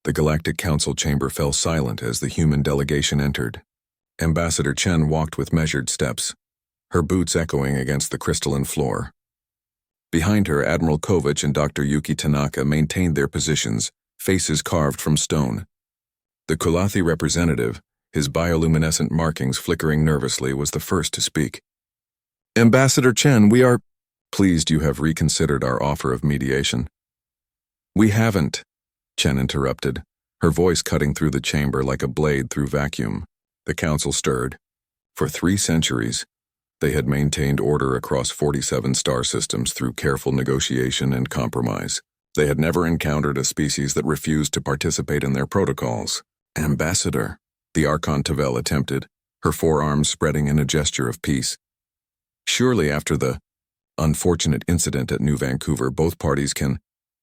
The Galactic Council chamber fell silent as the human delegation entered. Ambassador Chen walked with measured steps, her boots echoing against the crystalline floor. Behind her, Admiral Kovach and Dr. Yuki Tanaka maintained their positions, faces carved from stone. The Kulathi representative, his bioluminescent markings flickering nervously, was the first to speak. "Ambassador Chen, we are pleased you have reconsidered our offer of mediation." "We haven't," Chen interrupted, her voice cutting through the chamber like a blade through vacuum. The council stirred. For 3 centuries, they had maintained order across 47 star systems through careful negotiation and compromise. They had never encountered a species that refused to participate in their protocols. "Ambassador," the Archon Tavel attempted, her forearms spreading in a gesture of peace. "Surely after the unfortunate incident at New Vancouver, both parties can—"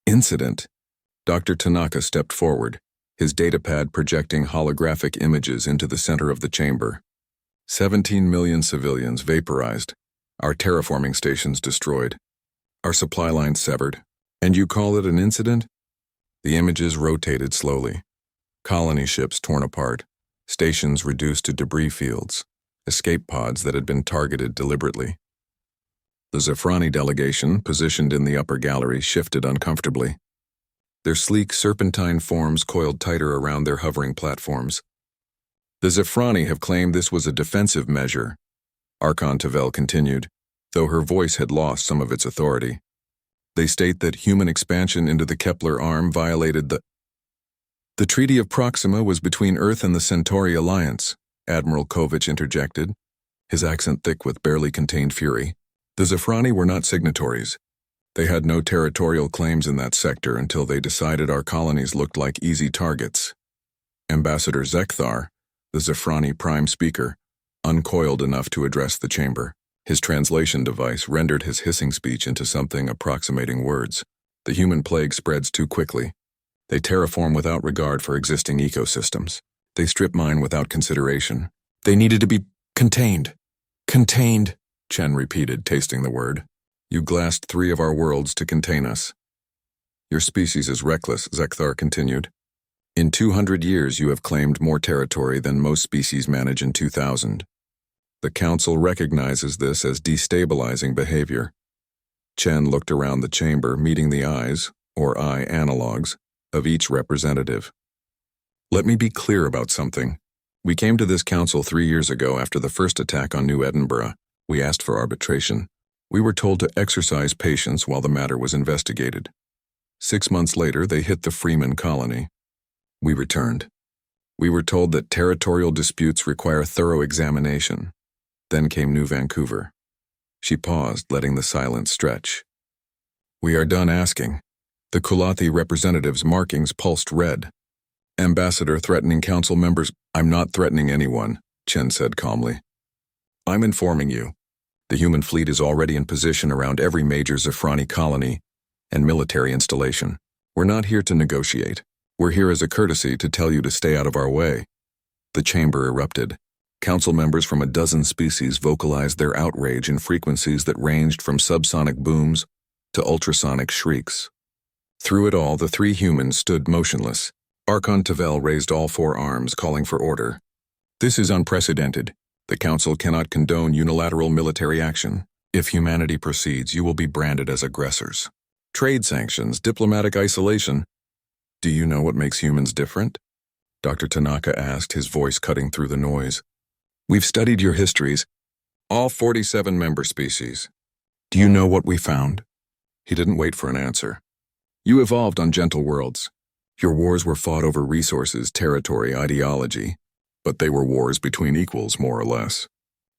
"Incident?" Dr. Tanaka stepped forward, his datapad projecting holographic images into the center of the chamber. 17 million civilians vaporized, our terraforming stations destroyed, our supply lines severed. And you call it an incident? The images rotated slowly. Colony ships torn apart, stations reduced to debris fields, escape pods that had been targeted deliberately. The Zafrani delegation, positioned in the upper gallery, shifted uncomfortably. Their sleek serpentine forms coiled tighter around their hovering platforms. "The Zafrani have claimed this was a defensive measure," Archon Tavel continued, though her voice had lost some of its authority. "They state that human expansion into the Kepler arm violated the Treaty of Proxima was between Earth and the Centauri Alliance," Admiral Kovach interjected, his accent thick with barely contained fury. "The Zafrani were not signatories. They had no territorial claims in that sector until they decided our colonies looked like easy targets." Ambassador Zekthar, the Zafrani prime speaker, uncoiled enough to address the chamber. His translation device rendered his hissing speech into something approximating words. "The human plague spreads too quickly. They terraform without regard for existing ecosystems. They strip mine without consideration. They needed to be contained." "Contained," Chen repeated, tasting the word. "You glassed 3 of our worlds to contain us." "Your species is reckless," Zekthar continued. "In 200 years you have claimed more territory than most species manage in 2000. The Council recognizes this as destabilizing behavior." Chen looked around the chamber, meeting the eyes, or eye analogs, of each representative. "Let me be clear about something. We came to this council 3 years ago after the first attack on New Edinburgh. We asked for arbitration. We were told to exercise patience while the matter was investigated. 6 months later, they hit the Freeman colony. We returned. We were told that territorial disputes require thorough examination. Then came New Vancouver." She paused, letting the silence stretch. "We are done asking." The Kulathi representative's markings pulsed red. "Ambassador threatening council members—" "I'm not threatening anyone," Chen said calmly. "I'm informing you. The human fleet is already in position around every major Zafrani colony and military installation. We're not here to negotiate. We're here as a courtesy to tell you to stay out of our way." The chamber erupted. Council members from a dozen species vocalized their outrage in frequencies that ranged from subsonic booms to ultrasonic shrieks. Through it all, the 3 humans stood motionless. Archon Tavel raised all 4 arms, calling for order. "This is unprecedented. The Council cannot condone unilateral military action. If humanity proceeds, you will be branded as aggressors. Trade sanctions, diplomatic isolation. Do you know what makes humans different?" Dr. Tanaka asked, his voice cutting through the noise. "We've studied your histories, all 47 member species. Do you know what we found?" He didn't wait for an answer. "You evolved on gentle worlds. Your wars were fought over resources, territory, ideology, but they were wars between equals, more or less.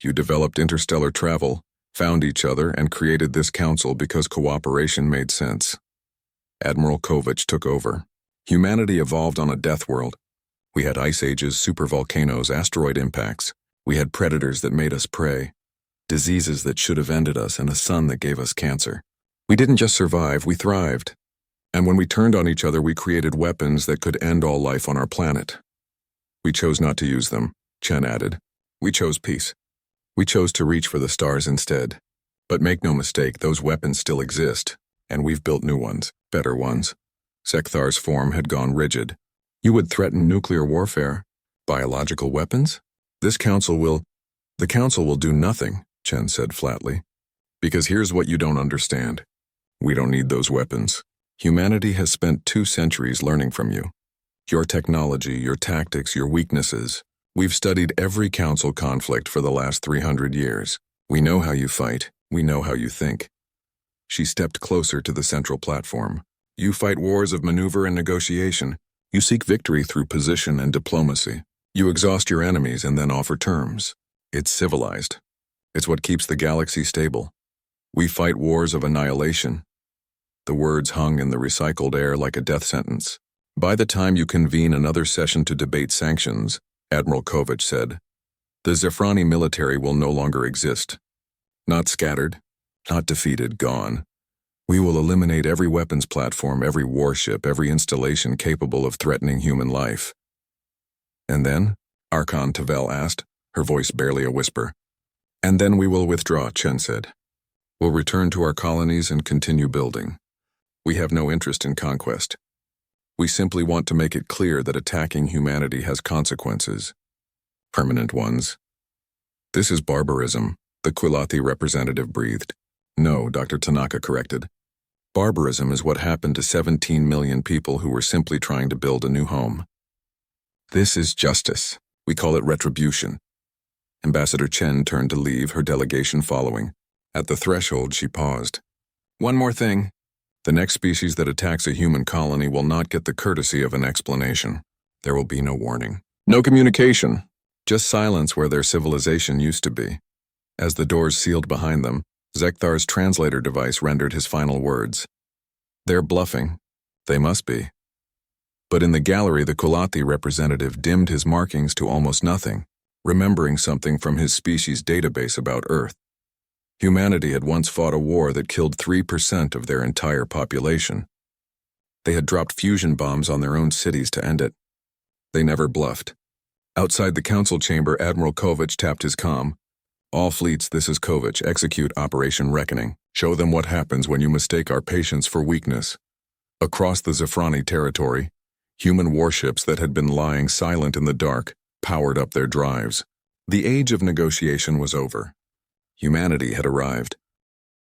You developed interstellar travel, found each other, and created this council because cooperation made sense." Admiral Kovach took over. "Humanity evolved on a death world. We had ice ages, supervolcanoes, asteroid impacts. We had predators that made us prey, diseases that should have ended us, and a sun that gave us cancer. We didn't just survive, we thrived. And when we turned on each other, we created weapons that could end all life on our planet. We chose not to use them," Chen added. "We chose peace. We chose to reach for the stars instead. But make no mistake, those weapons still exist, and we've built new ones, better ones." Zekthar's form had gone rigid, You would threaten nuclear warfare? Biological weapons? The council will do nothing, Chen said flatly. Because here's what you don't understand. We don't need those weapons. Humanity has spent 2 centuries learning from you. Your technology, your tactics, your weaknesses. We've studied every council conflict for the last 300 years. We know how you fight. We know how you think. She stepped closer to the central platform. You fight wars of maneuver and negotiation. You seek victory through position and diplomacy. You exhaust your enemies and then offer terms. It's civilized. It's what keeps the galaxy stable. We fight wars of annihilation. The words hung in the recycled air like a death sentence. By the time you convene another session to debate sanctions, Admiral Kovach said, the Zephrani military will no longer exist. Not scattered, not defeated, gone. We will eliminate every weapons platform, every warship, every installation capable of threatening human life. And then? Archon Tavel asked, her voice barely a whisper. And then we will withdraw, Chen said. We'll return to our colonies and continue building. We have no interest in conquest. We simply want to make it clear that attacking humanity has consequences. Permanent ones. This is barbarism, the Quilathi representative breathed. No, Dr. Tanaka corrected. Barbarism is what happened to 17 million people who were simply trying to build a new home. This is justice. We call it retribution. Ambassador Chen turned to leave, her delegation following. At the threshold, she paused. One more thing. The next species that attacks a human colony will not get the courtesy of an explanation. There will be no warning. No communication. Just silence where their civilization used to be. As the doors sealed behind them, Zekthar's translator device rendered his final words. They're bluffing. They must be. But in the gallery, the Quilathi representative dimmed his markings to almost nothing, remembering something from his species' database about Earth. Humanity had once fought a war that killed 3% of their entire population. They had dropped fusion bombs on their own cities to end it. They never bluffed. Outside the council chamber, Admiral Kovach tapped his comm. All fleets, this is Kovach. Execute Operation Reckoning. Show them what happens when you mistake our patience for weakness. Across the Zephrani territory, human warships that had been lying silent in the dark powered up their drives. The age of negotiation was over. Humanity had arrived.